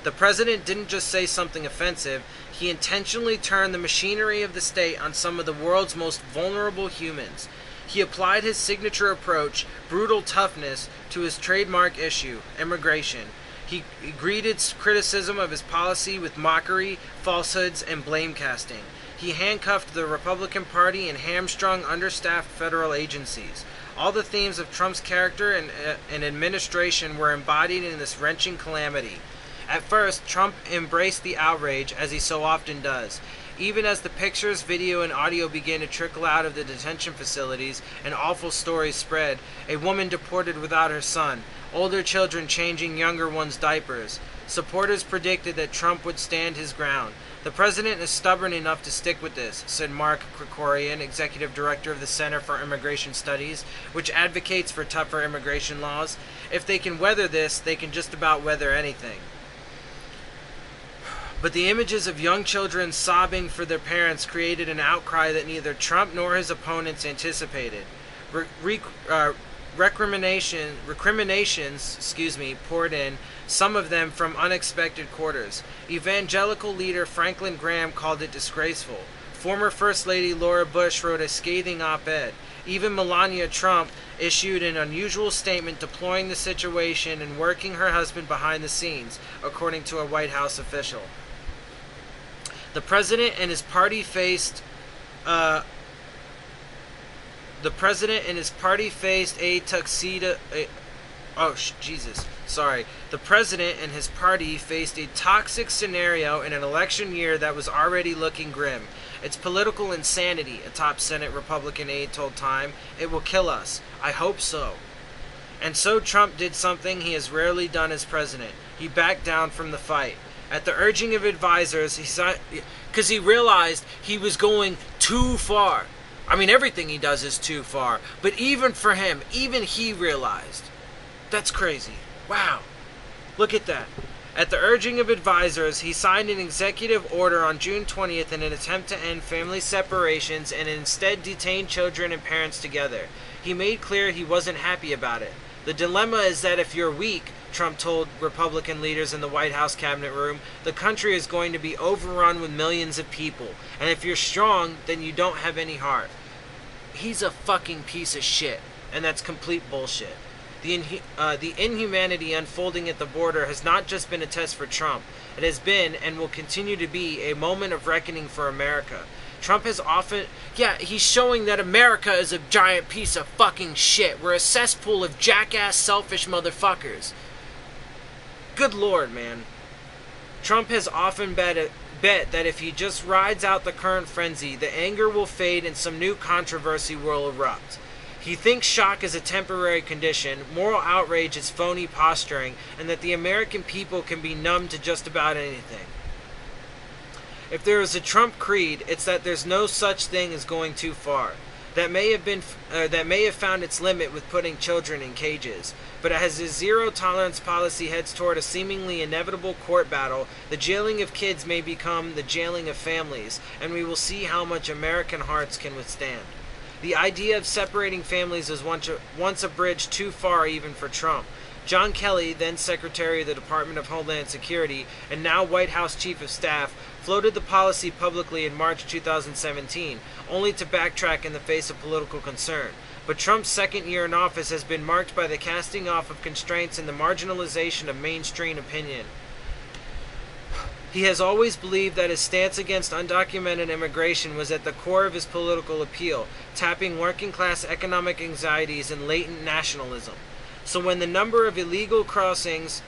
The president didn't just say something offensive, he intentionally turned the machinery of the state on some of the world's most vulnerable humans. He applied his signature approach, brutal toughness, to his trademark issue, immigration. He greeted criticism of his policy with mockery, falsehoods, and blame casting. He handcuffed the Republican Party and hamstrung understaffed federal agencies. All the themes of Trump's character and administration were embodied in this wrenching calamity. At first, Trump embraced the outrage, as he so often does. Even as the pictures, video, and audio began to trickle out of the detention facilities and awful stories spread, a woman deported without her son, older children changing younger ones' diapers. Supporters predicted that Trump would stand his ground. The president is stubborn enough to stick with this, said Mark Krikorian, executive director of the Center for Immigration Studies, which advocates for tougher immigration laws. If they can weather this, they can just about weather anything. But the images of young children sobbing for their parents created an outcry that neither Trump nor his opponents anticipated. Re- recriminations, poured in, some of them from unexpected quarters. Evangelical leader Franklin Graham called it disgraceful. Former First Lady Laura Bush wrote a scathing op-ed. Even Melania Trump issued an unusual statement deploring the situation and working her husband behind the scenes, according to a White House official. The president and his party faced a tuxedo. The president and his party faced a toxic scenario in an election year that was already looking grim. It's political insanity, a top Senate Republican aide told Time. It will kill us. I hope so. And so Trump did something he has rarely done as president. He backed down from the fight. At the urging of advisors, because he realized he was going too far. I mean, everything he does is too far. But even for him, even he realized. That's crazy. Wow. Look at that. At the urging of advisors, he signed an executive order on June 20th in an attempt to end family separations and instead detain children and parents together. He made clear he wasn't happy about it. The dilemma is that if you're weak, Trump told Republican leaders in the White House cabinet room, the country is going to be overrun with millions of people. And if you're strong, then you don't have any heart. He's a fucking piece of shit. And that's complete bullshit. The inhumanity unfolding at the border has not just been a test for Trump. It has been, and will continue to be, a moment of reckoning for America. Trump has often... Yeah, he's showing that America is a giant piece of fucking shit. We're a cesspool of jackass, selfish motherfuckers. Good Lord, man. Trump has often bet that if he just rides out the current frenzy, the anger will fade and some new controversy will erupt. He thinks shock is a temporary condition, moral outrage is phony posturing, and that the American people can be numb to just about anything. If there is a Trump creed, it's that there's no such thing as going too far. That may have found its limit with putting children in cages. But as his zero-tolerance policy heads toward a seemingly inevitable court battle, the jailing of kids may become the jailing of families, and we will see how much American hearts can withstand. The idea of separating families was once a bridge too far even for Trump. John Kelly, then Secretary of the Department of Homeland Security and now White House Chief of Staff, floated the policy publicly in March 2017, only to backtrack in the face of political concern. But Trump's second year in office has been marked by the casting off of constraints and the marginalization of mainstream opinion. He has always believed that his stance against undocumented immigration was at the core of his political appeal, tapping working-class economic anxieties and latent nationalism. So when the number of illegal crossings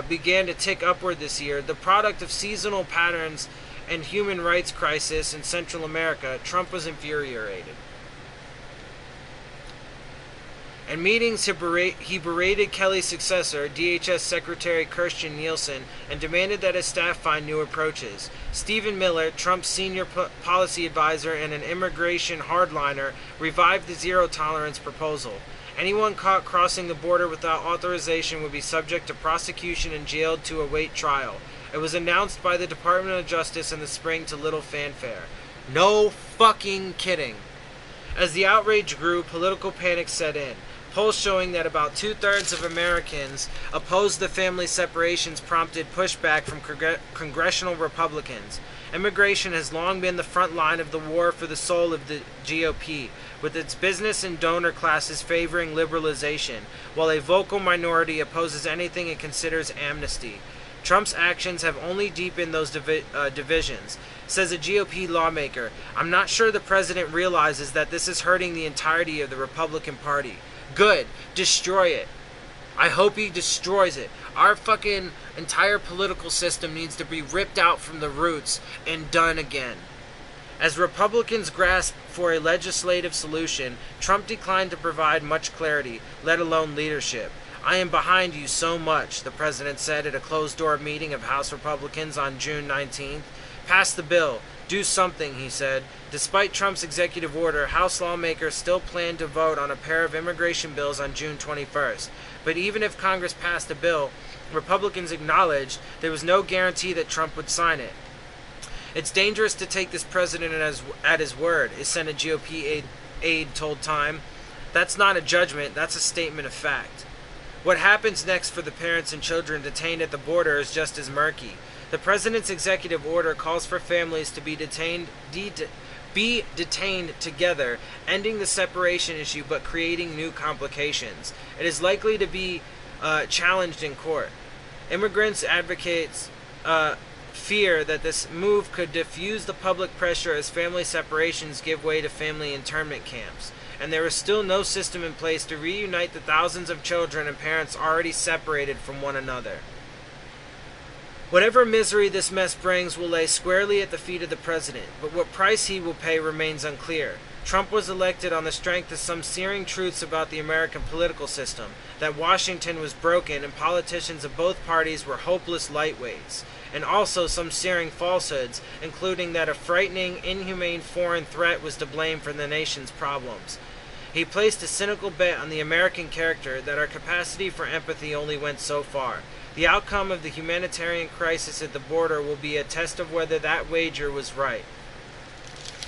began to tick upward this year, the product of seasonal patterns and human rights crisis in Central America, Trump was infuriated. In meetings, he berated Kelly's successor, DHS Secretary Kirstjen Nielsen, and demanded that his staff find new approaches. Stephen Miller, Trump's senior policy advisor and an immigration hardliner, revived the zero-tolerance proposal. Anyone caught crossing the border without authorization would be subject to prosecution and jailed to await trial. It was announced by the Department of Justice in the spring to little fanfare. No fucking kidding. As the outrage grew, political panic set in. Polls showing that about two-thirds of Americans opposed the family separations prompted pushback from congressional Republicans. Immigration has long been the front line of the war for the soul of the GOP, with its business and donor classes favoring liberalization, while a vocal minority opposes anything it considers amnesty. Trump's actions have only deepened those divisions. Says a GOP lawmaker, "I'm not sure the president realizes that this is hurting the entirety of the Republican Party." Good. Destroy it. I hope he destroys it. Our fucking entire political system needs to be ripped out from the roots and done again. As Republicans grasp for a legislative solution, Trump declined to provide much clarity, let alone leadership. "I am behind you so much," the president said at a closed-door meeting of House Republicans on June 19th. "Pass the bill. Do something," he said. Despite Trump's executive order, House lawmakers still plan to vote on a pair of immigration bills on June 21st. But even if Congress passed a bill, Republicans acknowledged there was no guarantee that Trump would sign it. "It's dangerous to take this president at his word," his Senate GOP aide told Time. That's not a judgment, that's a statement of fact. What happens next for the parents and children detained at the border is just as murky. The president's executive order calls for families to be detained together, ending the separation issue but creating new complications. It is likely to be challenged in court. Immigrants advocates fear that this move could diffuse the public pressure as family separations give way to family internment camps. And there is still no system in place to reunite the thousands of children and parents already separated from one another. Whatever misery this mess brings will lay squarely at the feet of the president, but what price he will pay remains unclear. Trump was elected on the strength of some searing truths about the American political system, that Washington was broken and politicians of both parties were hopeless lightweights, and also some searing falsehoods, including that a frightening, inhumane foreign threat was to blame for the nation's problems. He placed a cynical bet on the American character that our capacity for empathy only went so far. The outcome of the humanitarian crisis at the border will be a test of whether that wager was right.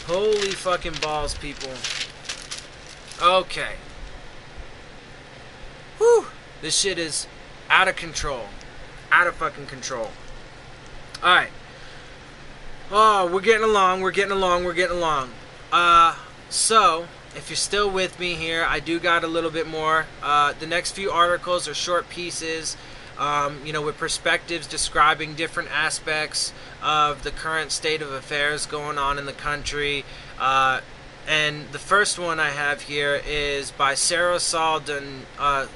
Holy fucking balls, people. Okay. Whew. This shit is out of control. Out of fucking control. Alright. Oh, we're getting along. So, if you're still with me here, I do got a little bit more. The next few articles are short pieces, with perspectives describing different aspects of the current state of affairs going on in the country. And the first one I have here is by Sarah Saldanha,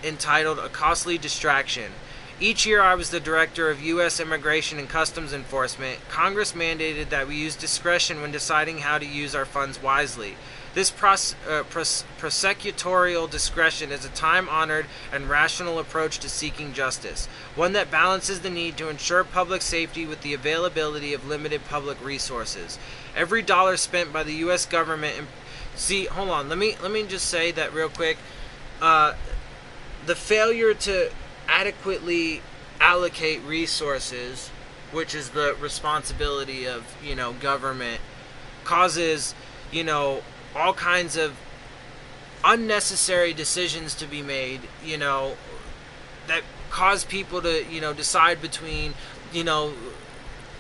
entitled A Costly Distraction. Each year I was the director of U.S. Immigration and Customs Enforcement. Congress mandated that we use discretion when deciding how to use our funds wisely. This prosecutorial discretion is a time-honored and rational approach to seeking justice, one that balances the need to ensure public safety with the availability of limited public resources. Every dollar spent by the U.S. government... hold on, let me just say that real quick. The failure to adequately allocate resources, which is the responsibility of, government, causes, all kinds of unnecessary decisions to be made, that cause people to, decide between, the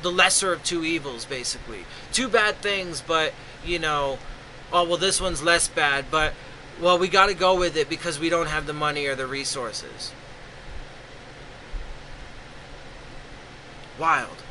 lesser of two evils, basically. Two bad things, but, this one's less bad, but, we got to go with it because we don't have the money or the resources. Wild.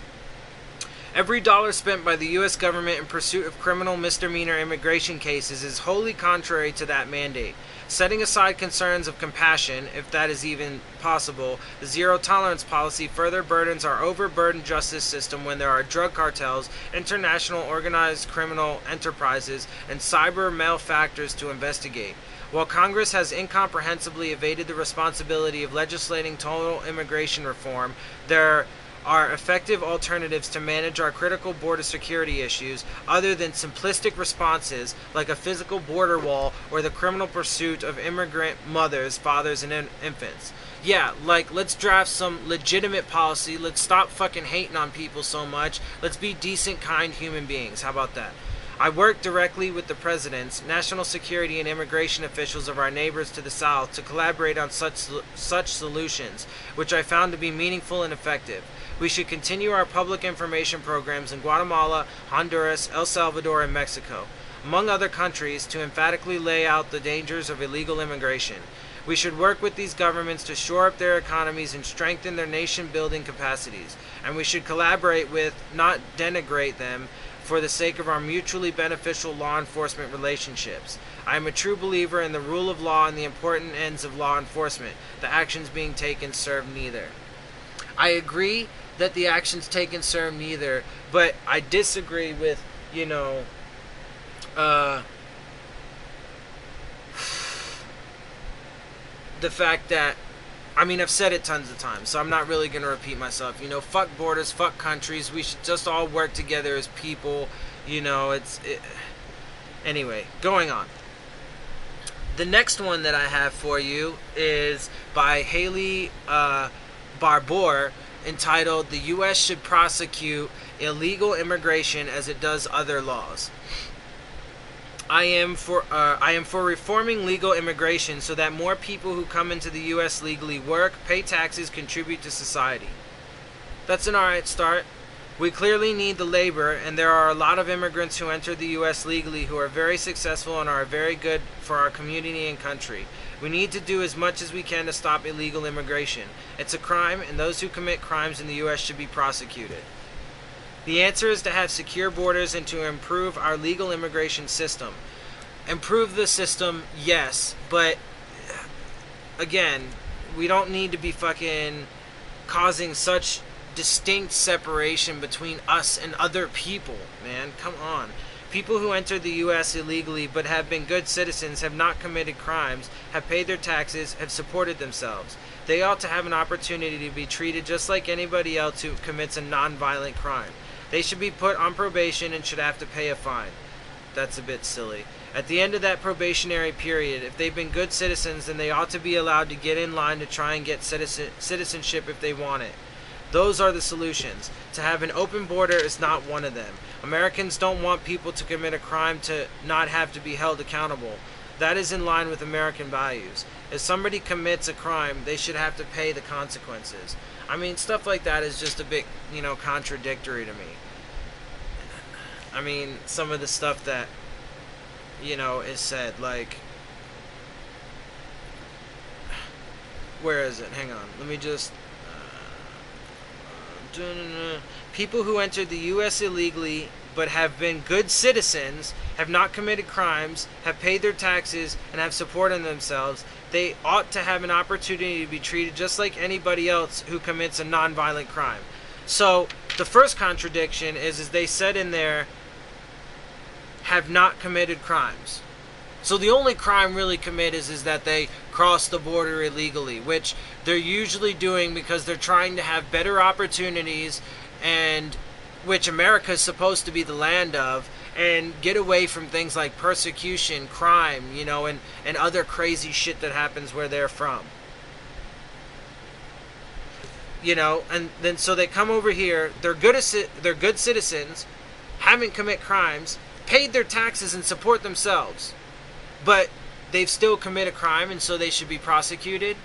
Every dollar spent by the U.S. government in pursuit of criminal misdemeanor immigration cases is wholly contrary to that mandate. Setting aside concerns of compassion, if that is even possible, the zero-tolerance policy further burdens our overburdened justice system when there are drug cartels, international organized criminal enterprises, and cyber malefactors to investigate. While Congress has incomprehensibly evaded the responsibility of legislating total immigration reform, there are effective alternatives to manage our critical border security issues other than simplistic responses like a physical border wall or the criminal pursuit of immigrant mothers, fathers, and infants. Yeah, let's draft some legitimate policy. Let's stop fucking hating on people so much. Let's be decent, kind human beings. How about that? I work directly with the presidents, national security, and immigration officials of our neighbors to the south to collaborate on such solutions, which I found to be meaningful and effective. We should continue our public information programs in Guatemala, Honduras, El Salvador, and Mexico, among other countries, to emphatically lay out the dangers of illegal immigration. We should work with these governments to shore up their economies and strengthen their nation-building capacities, and we should collaborate with, not denigrate them, for the sake of our mutually beneficial law enforcement relationships. I am a true believer in the rule of law and the important ends of law enforcement. The actions being taken serve neither. I agree that the actions taken serve neither, but I disagree with, the fact that, I've said it tons of times, so I'm not really going to repeat myself. Fuck borders, fuck countries. We should just all work together as people. Anyway, going on. The next one that I have for you is by Haley Barbour, entitled "The U.S. Should Prosecute Illegal Immigration as It Does Other Laws." I am for reforming legal immigration so that more people who come into the U.S. legally work, pay taxes, contribute to society. That's an alright start. We clearly need the labor, and there are a lot of immigrants who enter the U.S. legally who are very successful and are very good for our community and country. We need to do as much as we can to stop illegal immigration. It's a crime, and those who commit crimes in the U.S. should be prosecuted. The answer is to have secure borders and to improve our legal immigration system. Improve the system, yes, but again, we don't need to be fucking causing such distinct separation between us and other people, man. Come on. People who enter the U.S. illegally but have been good citizens, have not committed crimes, have paid their taxes, have supported themselves. They ought to have an opportunity to be treated just like anybody else who commits a non-violent crime. They should be put on probation and should have to pay a fine. That's a bit silly. At the end of that probationary period, if they've been good citizens, then they ought to be allowed to get in line to try and get citizenship if they want it. Those are the solutions. To have an open border is not one of them. Americans don't want people to commit a crime to not have to be held accountable. That is in line with American values. If somebody commits a crime, they should have to pay the consequences. I mean, stuff like that is just a bit, contradictory to me. I mean, some of the stuff that, is said, like, where is it? Hang on. Let me just... People who entered the U.S. illegally but have been good citizens, have not committed crimes, have paid their taxes, and have supported themselves, they ought to have an opportunity to be treated just like anybody else who commits a non-violent crime. So, the first contradiction is they said in there, have not committed crimes. So the only crime really committed is that they crossed the border illegally, which they're usually doing because they're trying to have better opportunities, and which America is supposed to be the land of, and get away from things like persecution, crime, and other crazy shit that happens where they're from. And then so they come over here, they're good citizens, haven't commit crimes, paid their taxes and support themselves. But they've still committed a crime, and so they should be prosecuted.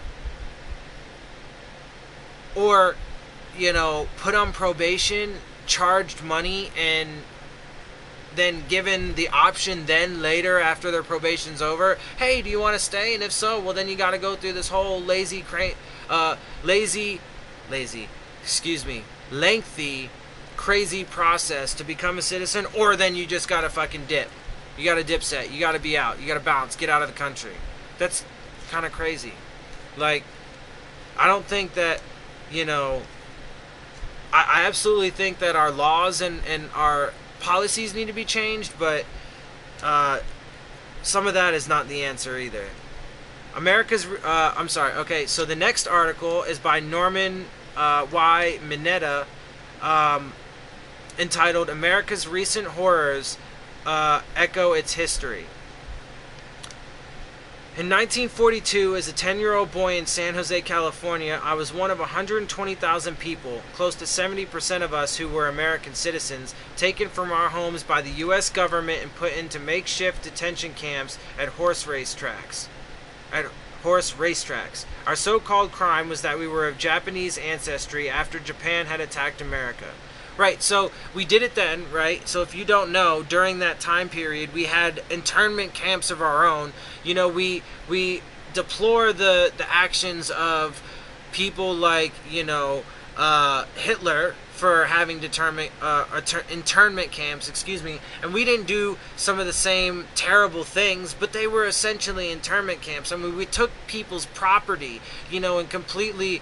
Or, put on probation, charged money, and then given the option then later after their probation's over, hey, do you want to stay? And if so, well, then you got to go through this whole lengthy, crazy process to become a citizen, or then you just got to fucking dip. You got to dip set. You got to be out. You got to bounce. Get out of the country. That's kind of crazy. Like, I don't think that, I absolutely think that our laws and our policies need to be changed, but some of that is not the answer either. Okay, so the next article is by Norman Y. Mineta, entitled America's Recent Horrors Echo Its History. In 1942, as a 10-year-old boy in San Jose, California, I was one of 120,000 people, close to 70% of us who were American citizens, taken from our homes by the U.S. government and put into makeshift detention camps at horse racetracks. Our so-called crime was that we were of Japanese ancestry after Japan had attacked America. Right, so we did it then, right? So if you don't know, during that time period, we had internment camps of our own. We deplore the actions of people like, Hitler for having internment camps, and we didn't do some of the same terrible things, but they were essentially internment camps. I mean, we took people's property, and completely,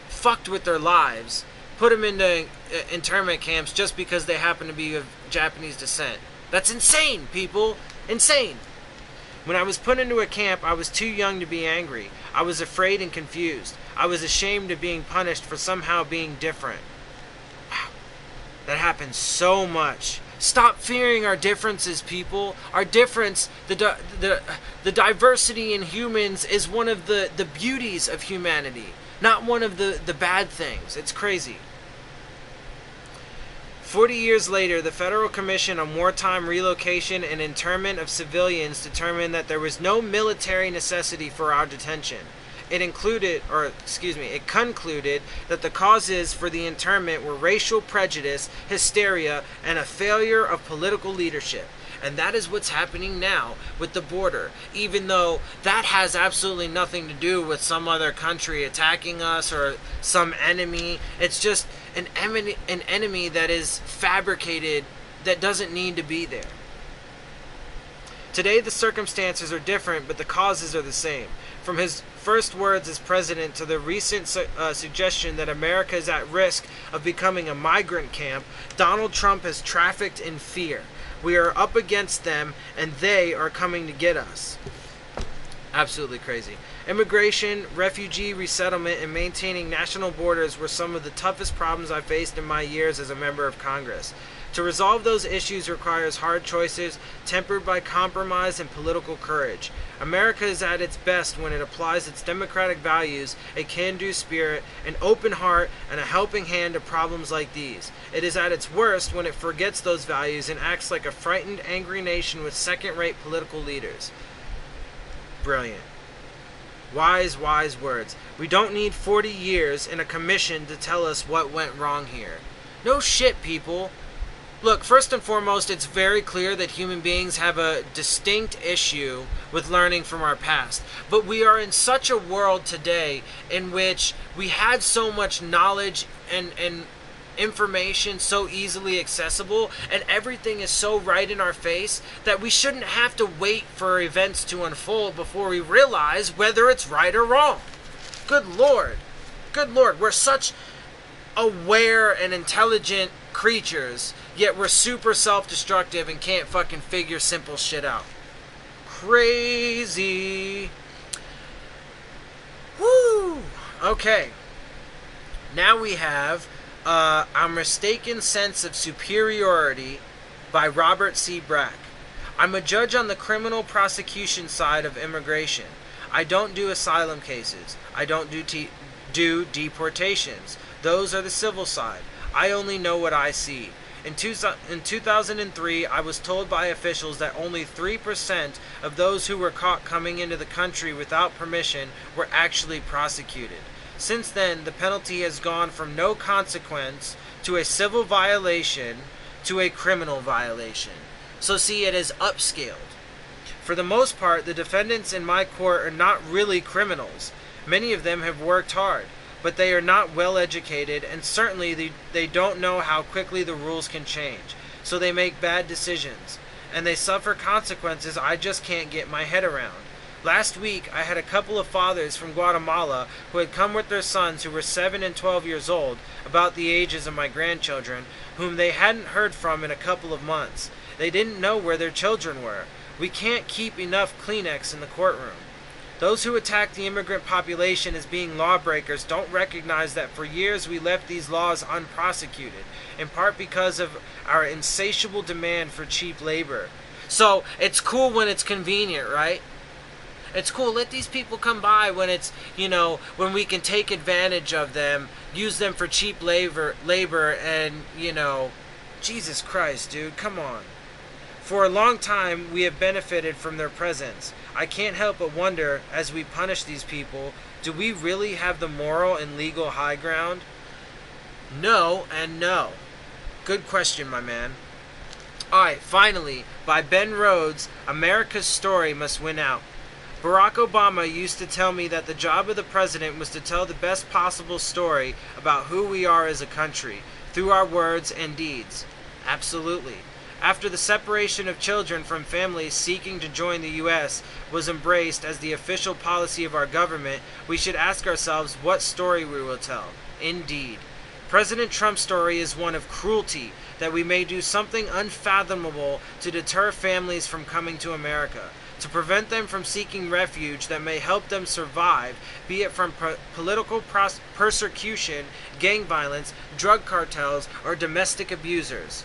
fucked with their lives. Put them into internment camps just because they happen to be of Japanese descent. That's insane, people. Insane. When I was put into a camp, I was too young to be angry. I was afraid and confused. I was ashamed of being punished for somehow being different. Wow. That happens so much. Stop fearing our differences, people. Our difference, the diversity in humans is one of the beauties of humanity, not one of the bad things. It's crazy. 40 years later, the Federal Commission on Wartime Relocation and Internment of Civilians determined that there was no military necessity for our detention. It concluded that the causes for the internment were racial prejudice, hysteria, and a failure of political leadership. And that is what's happening now with the border, even though that has absolutely nothing to do with some other country attacking us or some enemy. It's just an enemy that is fabricated, that doesn't need to be there. Today the circumstances are different, but the causes are the same. From his first words as president to the recent suggestion that America is at risk of becoming a migrant camp, Donald Trump has trafficked in fear. We are up against them, and they are coming to get us. Absolutely crazy. Immigration, refugee resettlement, and maintaining national borders were some of the toughest problems I faced in my years as a member of Congress. To resolve those issues requires hard choices, tempered by compromise and political courage. America is at its best when it applies its democratic values, a can-do spirit, an open heart, and a helping hand to problems like these. It is at its worst when it forgets those values and acts like a frightened, angry nation with second-rate political leaders. Brilliant. Wise, wise words. We don't need 40 years and a commission to tell us what went wrong here. No shit, people. Look, first and foremost, it's very clear that human beings have a distinct issue with learning from our past. But we are in such a world today in which we have so much knowledge and information so easily accessible, and everything is so right in our face that we shouldn't have to wait for events to unfold before we realize whether it's right or wrong. Good Lord. Good Lord. We're such aware and intelligent creatures, yet we're super self-destructive and can't fucking figure simple shit out. Crazy. Woo! Okay. Now we have Our Mistaken Sense of Superiority by Robert C. Brack. I'm a judge on the criminal prosecution side of immigration. I don't do asylum cases. I don't do deportations. Those are the civil side. I only know what I see. In 2003, I was told by officials that only 3% of those who were caught coming into the country without permission were actually prosecuted. Since then, the penalty has gone from no consequence to a civil violation to a criminal violation. So see, it is upscaled. For the most part, the defendants in my court are not really criminals. Many of them have worked hard, but they are not well educated, and certainly they don't know how quickly the rules can change. So they make bad decisions, and they suffer consequences I just can't get my head around. Last week, I had a couple of fathers from Guatemala who had come with their sons who were 7 and 12 years old, about the ages of my grandchildren, whom they hadn't heard from in a couple of months. They didn't know where their children were. We can't keep enough Kleenex in the courtroom. Those who attack the immigrant population as being lawbreakers don't recognize that for years we left these laws unprosecuted, in part because of our insatiable demand for cheap labor. So, it's cool when it's convenient, right? It's cool, let these people come by when it's, when we can take advantage of them, use them for cheap labor, and, Jesus Christ, dude, come on. For a long time, we have benefited from their presence. I can't help but wonder, as we punish these people, do we really have the moral and legal high ground? No and no. Good question, my man. Alright, finally, by Ben Rhodes, America's Story Must Win Out. Barack Obama used to tell me that the job of the president was to tell the best possible story about who we are as a country, through our words and deeds. Absolutely. After the separation of children from families seeking to join the U.S. was embraced as the official policy of our government, we should ask ourselves what story we will tell. Indeed. President Trump's story is one of cruelty, that we may do something unfathomable to deter families from coming to America, to prevent them from seeking refuge that may help them survive, be it from political persecution, gang violence, drug cartels, or domestic abusers.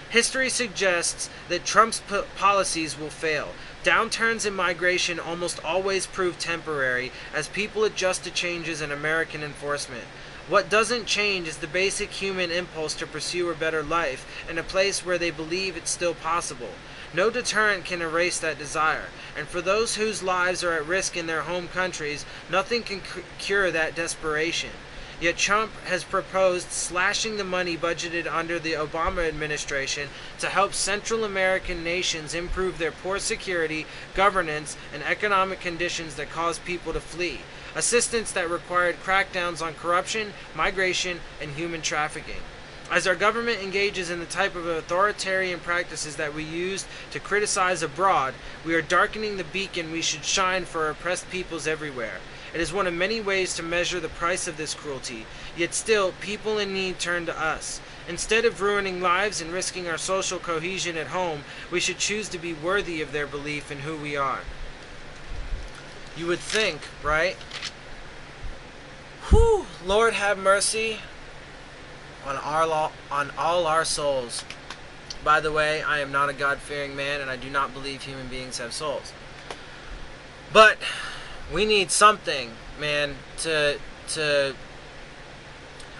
History suggests that Trump's policies will fail. Downturns in migration almost always prove temporary as people adjust to changes in American enforcement. What doesn't change is the basic human impulse to pursue a better life in a place where they believe it's still possible. No deterrent can erase that desire, and for those whose lives are at risk in their home countries, nothing can cure that desperation. Yet Trump has proposed slashing the money budgeted under the Obama administration to help Central American nations improve their poor security, governance, and economic conditions that cause people to flee. Assistance that required crackdowns on corruption, migration, and human trafficking. As our government engages in the type of authoritarian practices that we used to criticize abroad, we are darkening the beacon we should shine for oppressed peoples everywhere. It is one of many ways to measure the price of this cruelty, yet still, people in need turn to us. Instead of ruining lives and risking our social cohesion at home, we should choose to be worthy of their belief in who we are. You would think, right? Whew, Lord have mercy on all our souls. By the way, I am not a God-fearing man, and I do not believe human beings have souls. But we need something, man, to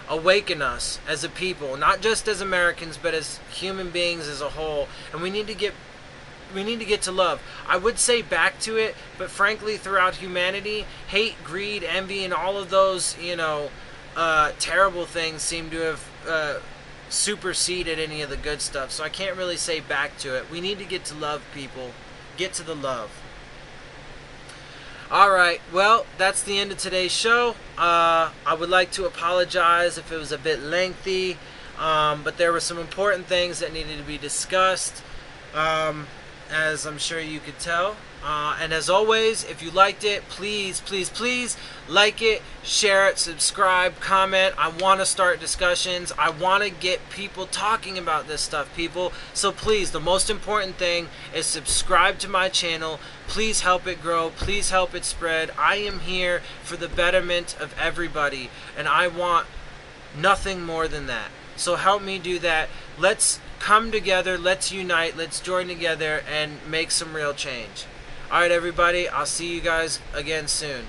awaken us as a people, not just as Americans, but as human beings as a whole. And we need to get to love. I would say back to it, but frankly, throughout humanity, hate, greed, envy, and all of those, terrible things seem to have superseded any of the good stuff. So I can't really say back to it. We need to get to love, people. Get to the love. Alright, well, that's the end of today's show. I would like to apologize if it was a bit lengthy, but there were some important things that needed to be discussed, as I'm sure you could tell. And as always, if you liked it, please, please, please like it, share it, subscribe, comment. I want to start discussions. I want to get people talking about this stuff, people. So please, the most important thing is subscribe to my channel. Please help it grow. Please help it spread. I am here for the betterment of everybody, and I want nothing more than that. So help me do that. Let's come together. Let's unite. Let's join together and make some real change. Alright, everybody. I'll see you guys again soon.